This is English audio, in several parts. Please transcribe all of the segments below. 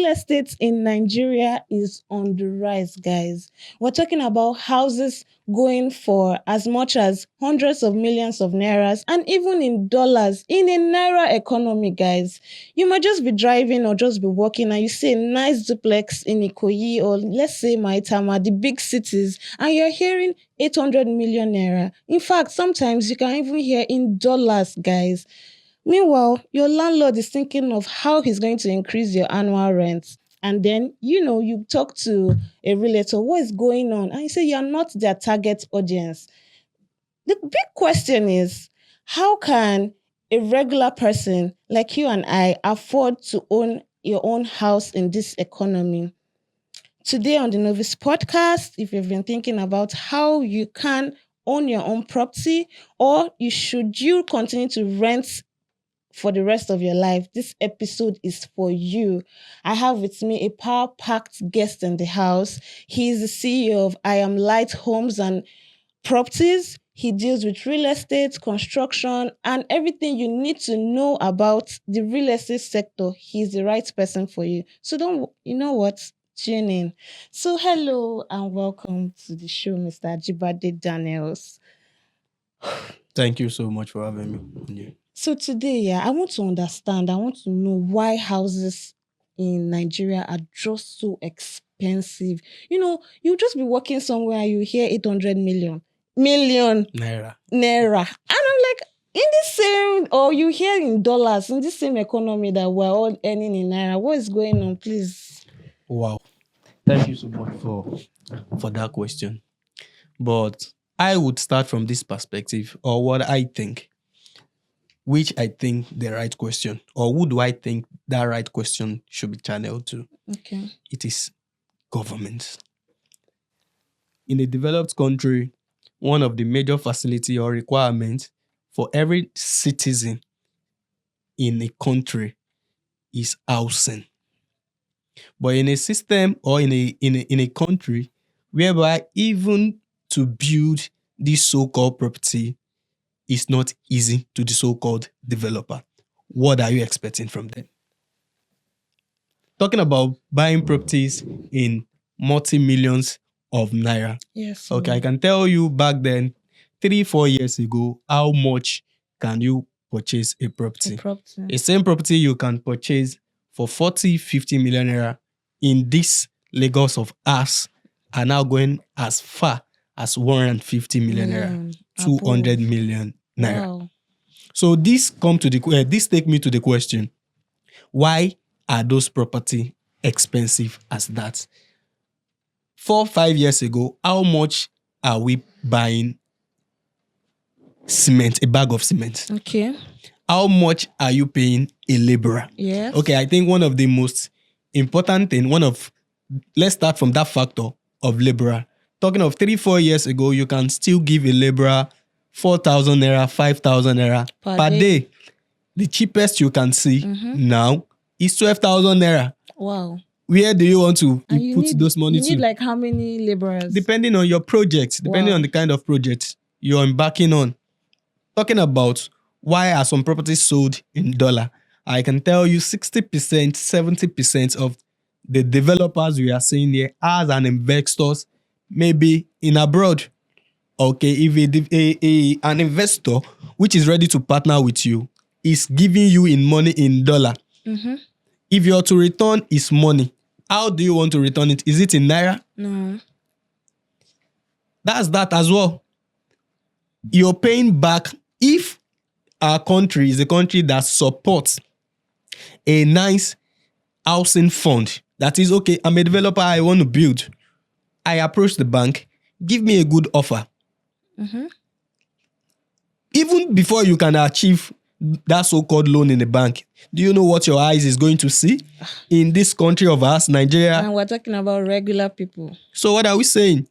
estate in Nigeria is on the rise, guys. We're talking about houses going for as much as hundreds of millions of nairas and even in dollars in a naira economy, guys. You might just be driving or just be walking and you see a nice duplex in Ikoyi or let's say Maitama, the big cities, and you're hearing 800 million naira. In fact, sometimes you can even hear in dollars, guys. Meanwhile, your landlord is thinking of how he's going to increase your annual rent. And then, you talk to a realtor, what is going on? And you say you're not their target audience. The big question is, how can a regular person like you and I afford to own your own house in this economy? Today on the Novice podcast, if you've been thinking about how you can own your own property or should you continue to rent for the rest of your life, this episode is for you. I have with me a power-packed guest in the house. He is the CEO of I Am Light Homes and Properties. He deals with real estate, construction, and everything you need to know about the real estate sector. He's the right person for you. So tune in. So hello and welcome to the show, Mr. Ajibade Daniels. Thank you so much for having me. Yeah. So today, I want to understand, I want to know why houses in Nigeria are just so expensive. You just be working somewhere and you hear 800 million Naira. And I'm like, in the same, or you hear in dollars, in the same economy that we're all earning in naira. What is going on, please? Wow. Thank you so much for that question. But I would start from this perspective, or what I think, which I think the right question, or who do I think that right question should be channeled to? Okay. It is government. In a developed country, one of the major facility or requirements for every citizen in a country is housing. But in a system or in a country whereby even to build this so-called property is not easy to the so-called developer, what are you expecting from them? Talking about buying properties in multi-millions of naira. Yes. Okay, I can tell you back then, 3-4 years ago, how much can you purchase a property? A same property you can purchase for 40-50 million naira in this Lagos of us are now going as far as 150 million naira, 200 million naira. Wow. So this take me to the question: why are those property expensive as that? 4-5 years ago, how much are we buying cement, a bag of cement? Okay. How much are you paying a laborer? Yes. Okay, I think one of the most important thing, let's start from that factor of laborer. Talking of 3-4 years ago, you can still give a laborer 4,000 naira, 5,000 naira per day. The cheapest you can see now is 12,000 naira. Wow. Where do you want to put those money to? You need like how many laborers? Depending on your project, depending on the kind of project you're embarking on. Talking about why are some properties sold in dollar, I can tell you 60%, 70% of the developers we are seeing here as an investors, maybe in abroad. Okay, if an investor which is ready to partner with you is giving you in money in dollar, if you're to return his money, how do you want to return it? Is it in naira? No. That's that as well. You're paying back if our country is a country that supports a nice housing fund. That is, okay, I'm a developer, I want to build. I approach the bank, give me a good offer. Even before you can achieve that so-called loan in the bank, do you know what your eyes is going to see in this country of ours, Nigeria? And we're talking about regular people. So what are we saying?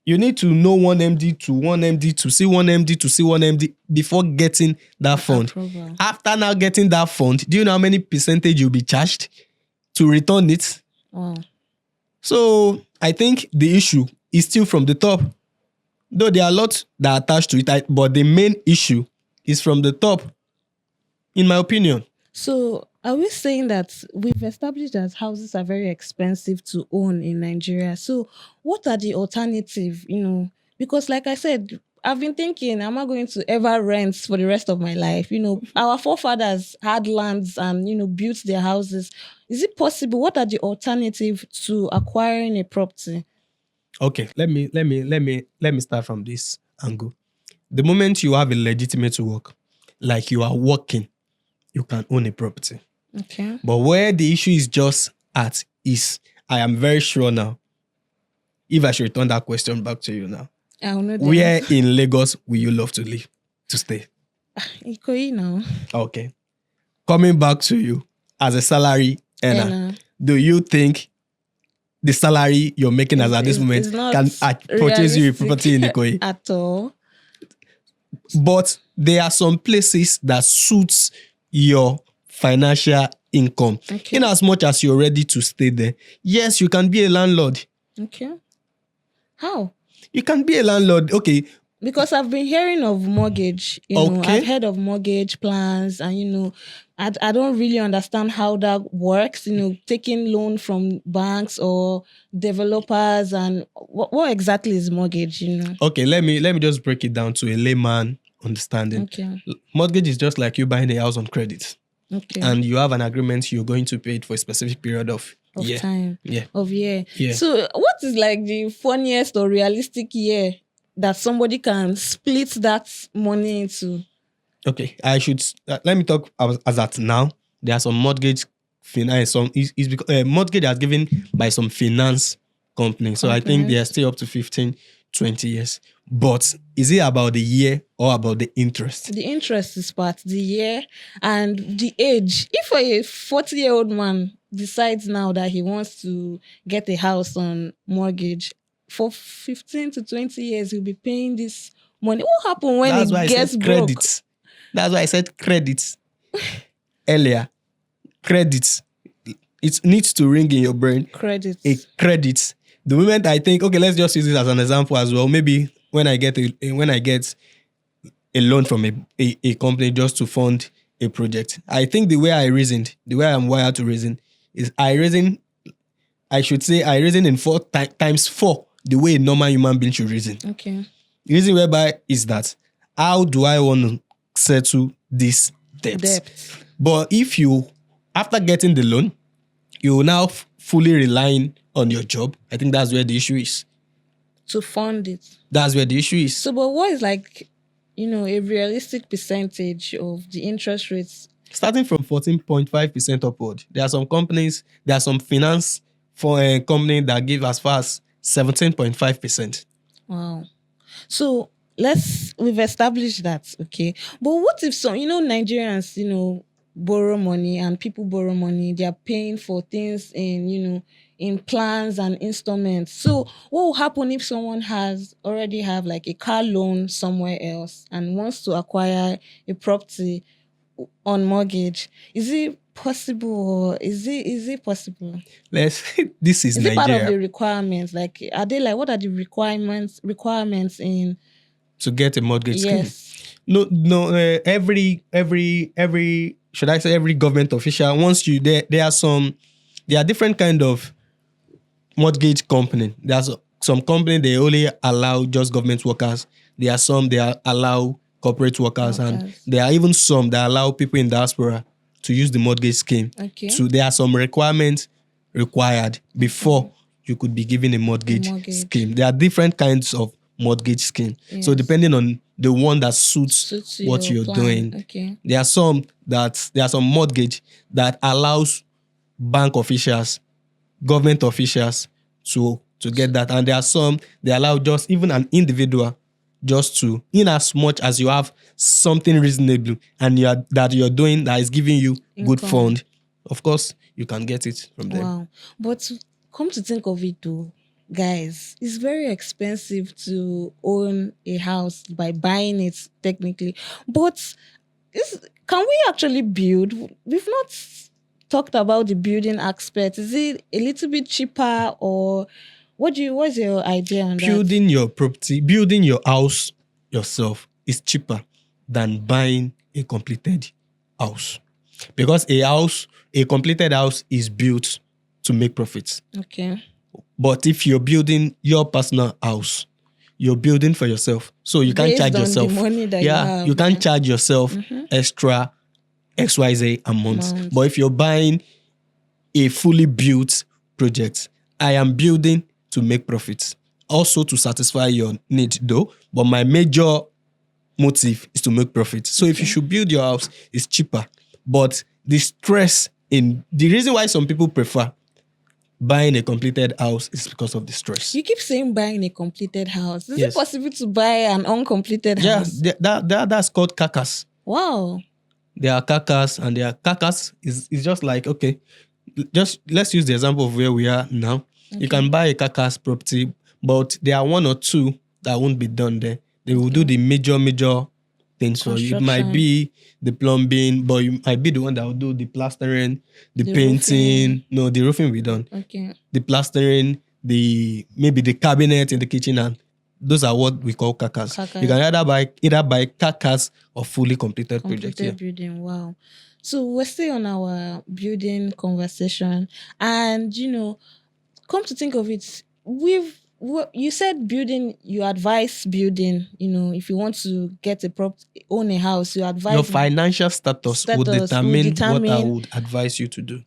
You need to know one MD to one MD to see one MD to see one MD before getting that fund. Approval. After now getting that fund, do you know how many percentage you'll be charged to return it? Wow. So I think the issue is still from the top. Though there are a lot that are attached to it, but the main issue is from the top, in my opinion. So are we saying that we've established that houses are very expensive to own in Nigeria? So, what are the alternative? Because like I said, I've been thinking, am I going to ever rent for the rest of my life? Our forefathers had lands and built their houses. Is it possible? What are the alternative to acquiring a property? Okay, let me start from this angle. The moment you have a legitimate work, like you are working, you can own a property. Okay. But where the issue is just at is, I am very sure now, if I should return that question back to you now, I'll know where in Lagos will you love to live, to stay? Ikoyi now. Okay. Coming back to you as a salary earner, do you think the salary you're making as at this moment can purchase you a property in Ikoyi? At all. But there are some places that suits your financial income. Okay. In as much as you're ready to stay there, yes, you can be a landlord. Okay. How? You can be a landlord. Okay. Because I've been hearing of mortgage, I've heard of mortgage plans, and I don't really understand how that works, taking loan from banks or developers, and what exactly is mortgage, Okay, let me just break it down to a layman understanding. Okay. Mortgage is just like you buying a house on credit. Okay. And you have an agreement you're going to pay it for a specific period of year. Time. Yeah. Of year. Yeah. So what is like the funniest or realistic year that somebody can split that money into? Okay, I should let me talk as at now. There are some mortgage finance. Mortgage is given by some finance companies. So I think they are still up to 15, 20 years. But is it about the year or about the interest? The interest is part, the year and the age. If a 40-year-old man decides now that he wants to get a house on mortgage, for 15 to 20 years, he'll be paying this money. What happens when it gets broke? Credits. That's why I said credits earlier. Credits. It needs to ring in your brain. Credits. A credit. The moment I think, okay, let's just use this as an example as well. Maybe when I get a loan from a company just to fund a project, I think the way I'm wired to reason is I reason in times four the way a normal human being should reason. Okay. The reason whereby is that, how do I want to settle this debt? But if you, after getting the loan, you now fully relying on your job, I think that's where the issue is. To fund it. That's where the issue is. So, but what is like, a realistic percentage of the interest rates? Starting from 14.5% upward. There are some finance for a company that give as far as 17.5%. Wow. So we've established that, okay. But what if Nigerians, borrow money and people borrow money, they are paying for things in plans and installments. So what will happen if someone already have like a car loan somewhere else and wants to acquire a property on mortgage? Is it possible, or is it possible? This is Nigeria. It part of the requirements? Like, are they like, what are the requirements in to get a mortgage scheme? Yes. No. Every should I say every government official, once you there are different kind of mortgage company. There's some company they only allow just government workers. There are some they allow corporate workers, and there are even some that allow people in diaspora to use the mortgage scheme. Okay. So there are some requirements required before you could be given a mortgage scheme. There are different kinds of mortgage scheme. Yes. So depending on the one that suits what you're doing. Okay. There are some mortgage that allows bank officials, government officials to get that. And there are some they allow just even an individual just to, in as much as you have something reasonable and you're doing that is giving you income, good fund, of course you can get it from them. Wow. But come to think of it though, guys, it's very expensive to own a house by buying it technically. But can we actually build? We've not talked about the building aspect. Is it a little bit cheaper, or what's your idea on building your property, building your house yourself is cheaper than buying a completed house. Because a completed house is built to make profits. Okay. But if you're building your personal house, you're building for yourself. So you can't Based charge on yourself. the money that you have. You can't charge yourself extra XYZ a month. But if you're buying a fully built project, I am building to make profits. Also to satisfy your need though. But my major motive is to make profits. So if you should build your house, it's cheaper. But the stress the reason why some people prefer buying a completed house is because of the stress. You keep saying buying a completed house. Is it possible to buy an uncompleted house? Yeah, that's called carcass. Wow. There are carcass, and their carcass is just like, okay, just let's use the example of where we are now. Okay. You can buy a carcass property, but there are one or two that won't be done there. They will do the major things for you. It might be the plumbing, but you might be the one that will do the plastering, the painting. No, the roofing will be done. Okay. The plastering, maybe the cabinet in the kitchen, and those are what we call carcass. You can either buy carcass or fully completed project. Yeah. Building. Wow. So we're still on our building conversation, and come to think of it, you said building, you advise building, if you want to get a property, own a house, you advise your financial status will determine what I would advise you to do.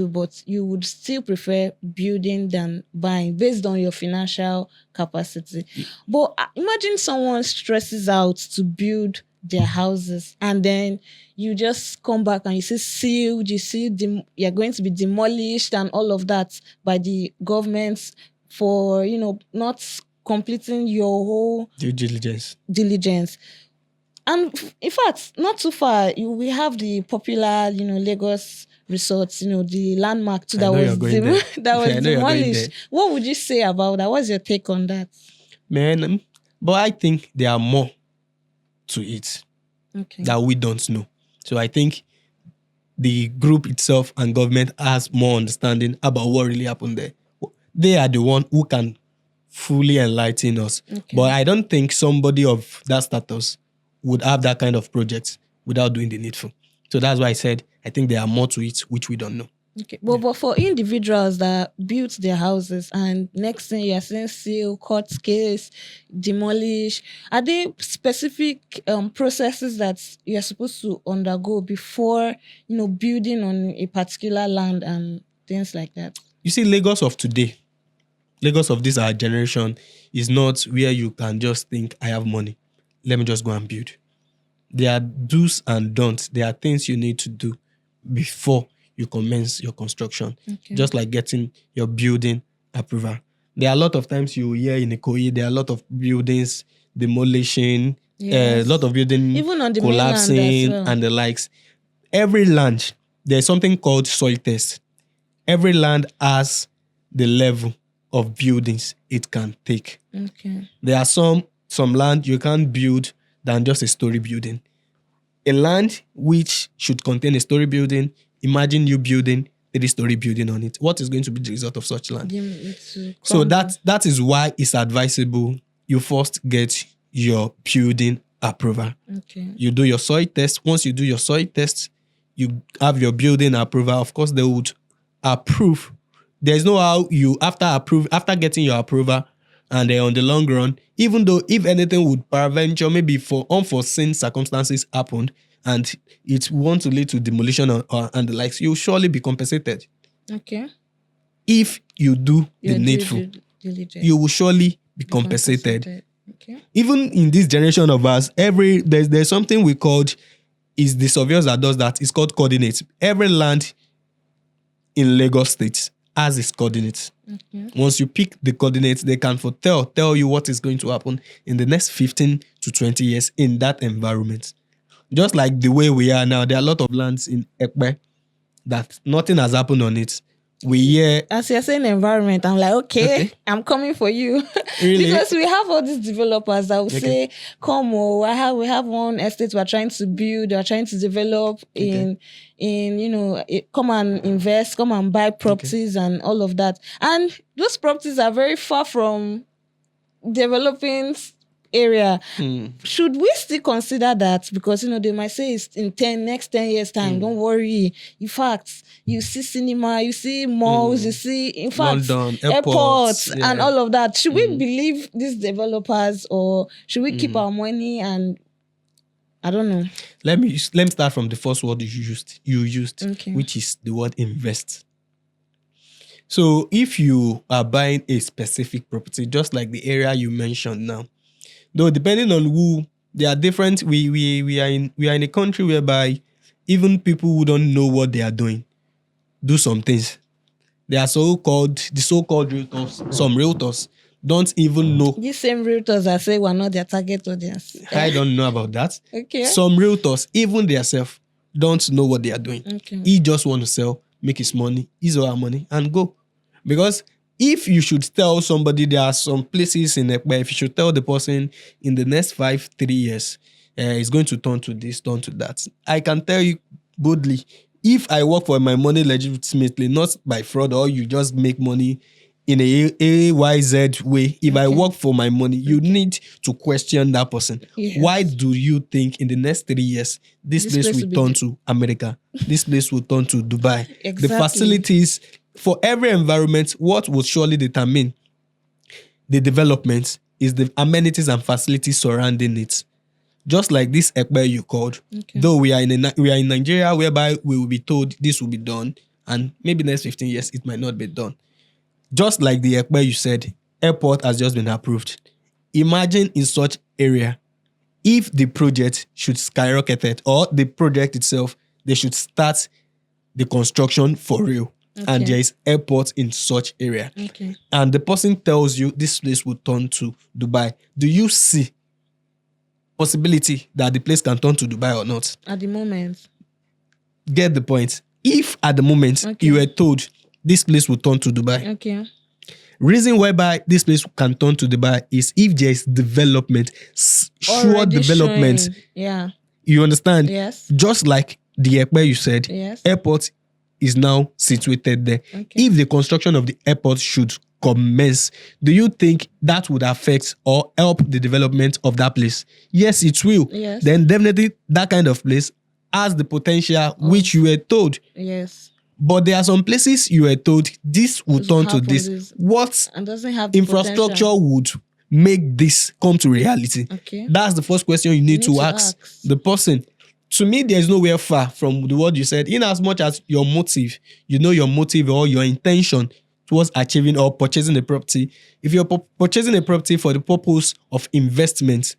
But you would still prefer building than buying based on your financial capacity. Yeah. But imagine someone stresses out to build their houses, and then you just come back and you see sealed, you're going to be demolished and all of that by the government for not completing your whole due diligence. And in fact, not too far, we have the popular Lagos resorts, the landmark too, that was demolished. What would you say about that? What's your take on that? Man, but I think there are more to it that we don't know. So I think the group itself and government has more understanding about what really happened there. They are the one who can fully enlighten us. But I don't think somebody of that status would have that kind of project without doing the needful. So that's why I said I think there are more to it which we don't know. Okay. But for individuals that built their houses and next thing you're saying seal, court case, demolish, are there specific processes that you're supposed to undergo before building on a particular land and things like that? You see, Lagos of today, Lagos of this our generation is not where you can just think, I have money, let me just go and build. There are do's and don'ts. There are things you need to do before you commence your construction. Just like getting your building approval. There are a lot of times you hear in Ikoyi, there are a lot of buildings demolishing, a lot of building even on the collapsing and the likes. Every land, there's something called soil test. Every land has the level of buildings it can take. There are some land you can't build than just a story building. A land which should contain a story building, imagine you building 3-story building on it. What is going to be the result of such land? So that is why it's advisable you first get your building approval. You do your soil test. Once you do your soil test, you have your building approval. Of course, they would approve. There's no how you after getting your approval, and on the long run, even though if anything would peradventure, maybe for unforeseen circumstances happened and it wants to lead to demolition and the likes, you'll surely be compensated. If you do the needful, you will surely be compensated. Even in this generation of us, there's something we called, is the surveyors that does that. It's called coordinates. Every land in Lagos State has its coordinates. Once you pick the coordinates, they can tell you what is going to happen in the next 15 to 20 years in that environment. Just like the way we are now, there are a lot of lands in Ekpe that nothing has happened on it. We hear, as you're saying environment, I'm like, okay. I'm coming for you. Really? Because we have all these developers that will say, come, we have one estate we're trying to build, we're trying to develop come and invest, come and buy properties and all of that. And those properties are very far from developing area. Should we still consider that? Because, they might say it's in next 10 years time. Don't worry. In fact, you see cinema, you see malls, you see, in fact, London, airports yeah. and all of that. Should we believe these developers, or should we keep our money and I don't know. Let me start from the first word you used, Okay. which is the word invest. So if you are buying a specific property, just like the area you mentioned now, though depending on who, they are different. We are in a country whereby even people who don't know what they are doing do some things. They are so-called realtors. Some realtors don't even know. These same realtors that say we're not their target audience. I don't know about that. Okay. Some realtors, even themselves, don't know what they are doing. Okay. He just want to sell, make his money, his or her money, and go. Because if you should tell somebody there are some places in Ekpe, if you should tell the person in the next 3 years, it's going to turn to this, turn to that. I can tell you boldly, if I work for my money legitimately, not by fraud, or you just make money in a AYZ way, if I work for my money, you need to question that person. Yes. Why do you think in the next 3 years, this place will turn to America? This place will turn to Dubai. Exactly. The facilities, for every environment, what will surely determine the development is the amenities and facilities surrounding it. Just like this Ekpe you called, though we are in Nigeria, whereby we will be told this will be done, and maybe next 15 years it might not be done. Just like the Ekpe you said, airport has just been approved. Imagine in such area, if the project should skyrocket it, or the project itself, they should start the construction for real. And there is airport in such area. And the person tells you this place will turn to Dubai. Do you see possibility that the place can turn to Dubai or not? At the moment. Get the point. If at the moment you were told this place will turn to Dubai. Reason whereby this place can turn to Dubai is if there is development, sure development. Yeah. You understand? Yes. Just like the Ekpe you said, airport is now situated there. If the construction of the airport should commence, do you think that would affect or help the development of that place? Yes, it will. Yes. Then definitely that kind of place has the potential which you were told. Yes. But there are some places you were told this will turn to this. What and doesn't have the infrastructure potential. would make this come to reality? That's the first question you need to ask the person. To me, there is nowhere far from the word you said. In as much as your motive, you know your motive or your intention towards achieving or purchasing a property. If you're purchasing a property for the purpose of investment,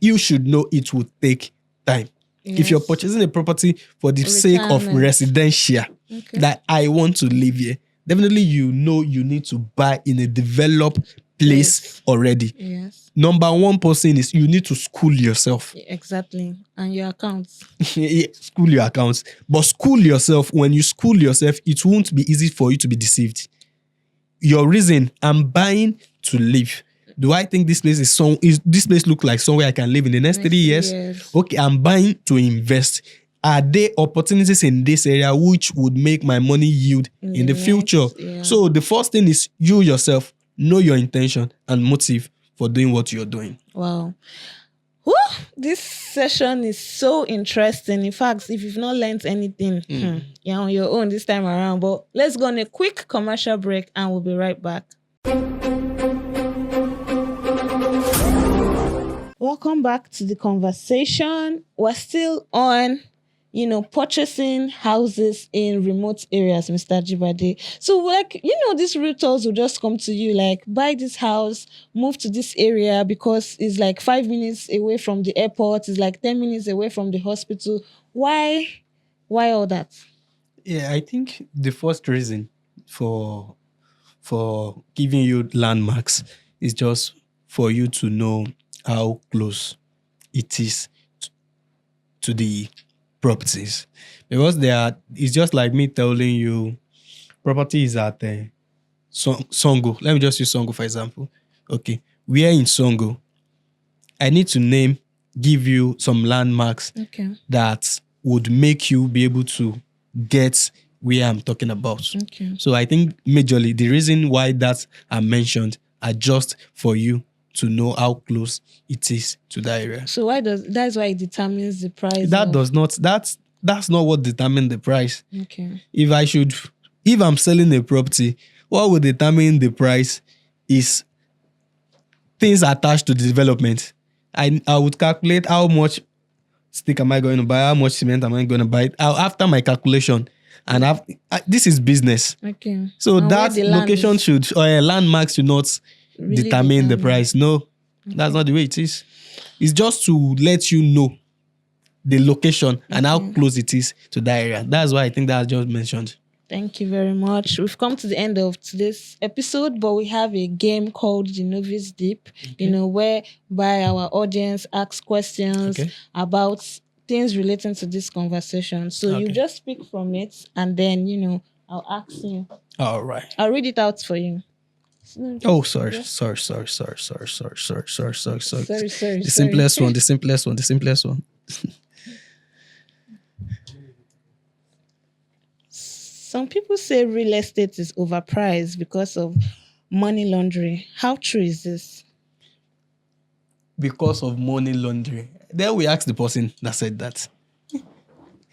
you should know it will take time. Yes. If you're purchasing a property for the sake of residential, that I want to live here, definitely you know you need to buy in a developed place already. Yes. Number one person is you need to school yourself. Exactly. And your accounts. School your accounts. But school yourself. When you school yourself, it won't be easy for you to be deceived. Your reason, I'm buying to live. Do I think this place is this place look like somewhere I can live in the next 3 years? Yes. Okay, I'm buying to invest. Are there opportunities in this area which would make my money yield in the future? Yeah. So the first thing is you yourself know your intention and motive for doing what you're doing. Wow. Whew, this session is so interesting. In fact, if you've not learned anything, you're on your own this time around. But let's go on a quick commercial break and we'll be right back. Welcome back to the conversation. We're still on, purchasing houses in remote areas, Mr. Jibade. So, these realtors will just come to you like, buy this house, move to this area because it's like 5 minutes away from the airport, it's like 10 minutes away from the hospital. Why all that? Yeah, I think the first reason for giving you landmarks is just for you to know how close it is to the properties. Because it's just like me telling you property is at Songo. Let me just use Songo for example. Okay, we are in Songo. I need to give you some landmarks that would make you be able to get where I'm talking about. So I think majorly the reason why that are mentioned are just for you to know how close it is to that area. So that's why it determines the price? That's not what determines the price. Okay. If I'm selling a property, what will determine the price is things attached to the development. I would calculate how much stick am I going to buy, how much cement am I going to buy. After my calculation, and this is business. Okay. So And that location landmark should not really determine the price. No, that's not the way it is. It's just to let you know the location and how close it is to that area. That's why I think that's just mentioned. Thank you very much. We've come to the end of today's episode, but we have a game called the Novice Deep, whereby our audience asks questions about things relating to this conversation. So you just speak from it, and then, I'll ask you. All right. I'll read it out for you. Sorry. The simplest one. Some people say real estate is overpriced because of money laundering. How true is this? Because of money laundering. Then we asked the person that said that.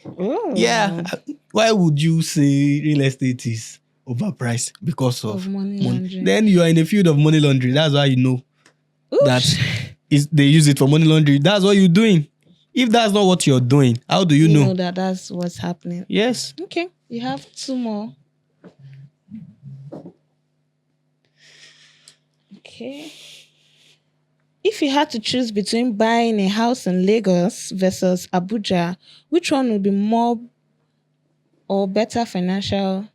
Oh. Yeah. Why would you say real estate is overpriced? Because of money laundering. Then you are in the field of money laundering. That's why you know that they use it for money laundering. That's what you're doing. If that's not what you're doing, how do you know that that's what's happening? Yes. Okay. You have 2 more. Okay. If you had to choose between buying a house in Lagos versus Abuja, which one would be more or better financial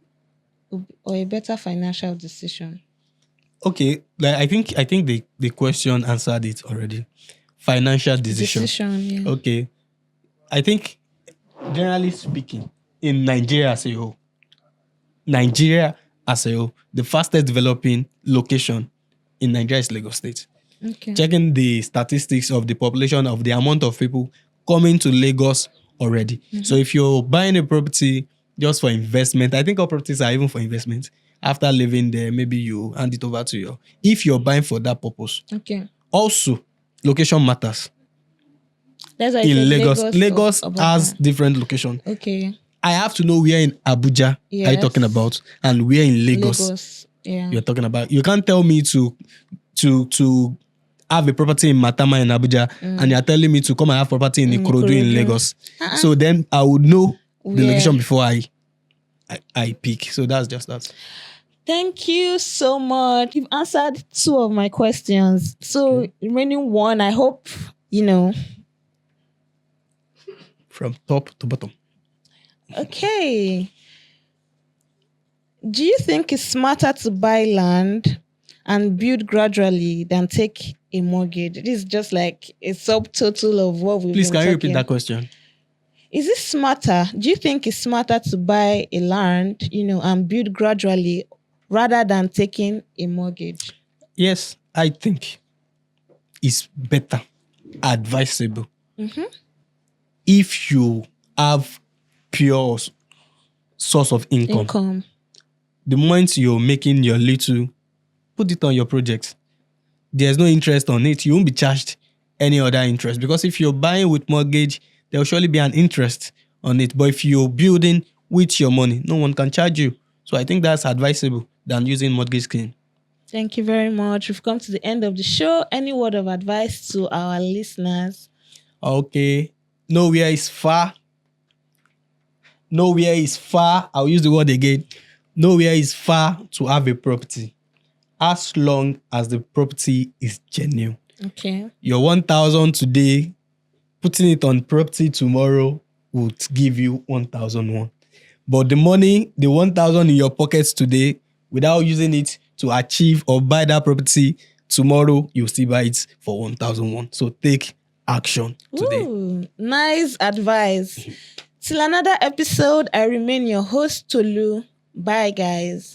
or a better financial decision? Okay, I think the question answered it already. Financial decision. Yeah. Okay. I think generally speaking, in Nigeria as a whole, the fastest developing location in Nigeria is Lagos State. Okay. Checking the statistics of the population, of the amount of people coming to Lagos already. Mm-hmm. So if you're buying a property just for investment, I think all properties are even for investment. After living there, maybe you hand it over to if you're buying for that purpose. Okay. Also, location matters. That's why in Lagos has different location. Okay. I have to know where in Abuja are you talking about and where in Lagos you're talking about. You can't tell me to have a property in Matama in Abuja and you're telling me to come and have property in Ikoyi in Lagos. So then I would know the location before I pick. So that's just that. Thank you so much. You've answered 2 of my questions. So remaining 1, I hope, From top to bottom. Okay. Do you think it's smarter to buy land and build gradually than take a mortgage? This is just like a subtotal of what we've Please, been can you talking. repeat that question? Is it smarter? Do you think it's smarter to buy a land, and build gradually rather than taking a mortgage? Yes, I think it's better, advisable. Mm-hmm. If you have pure source of income. The moment you're making your little, put it on your project. There's no interest on it. You won't be charged any other interest, because if you're buying with mortgage, there will surely be an interest on it. But if you're building with your money, no one can charge you. So I think that's advisable than using mortgage scheme. Thank you very much. We've come to the end of the show. Any word of advice to our listeners? Okay. Nowhere is far. I'll use the word again. Nowhere is far to have a property, as long as the property is genuine. Okay. Your 1,000 today, putting it on property tomorrow would give you 1,001. But the money, the 1,000 in your pockets today, without using it to achieve or buy that property, tomorrow you'll still buy it for 1,001. So take action today. Ooh, nice advice. Till another episode, I remain your host, Tolu. Bye, guys.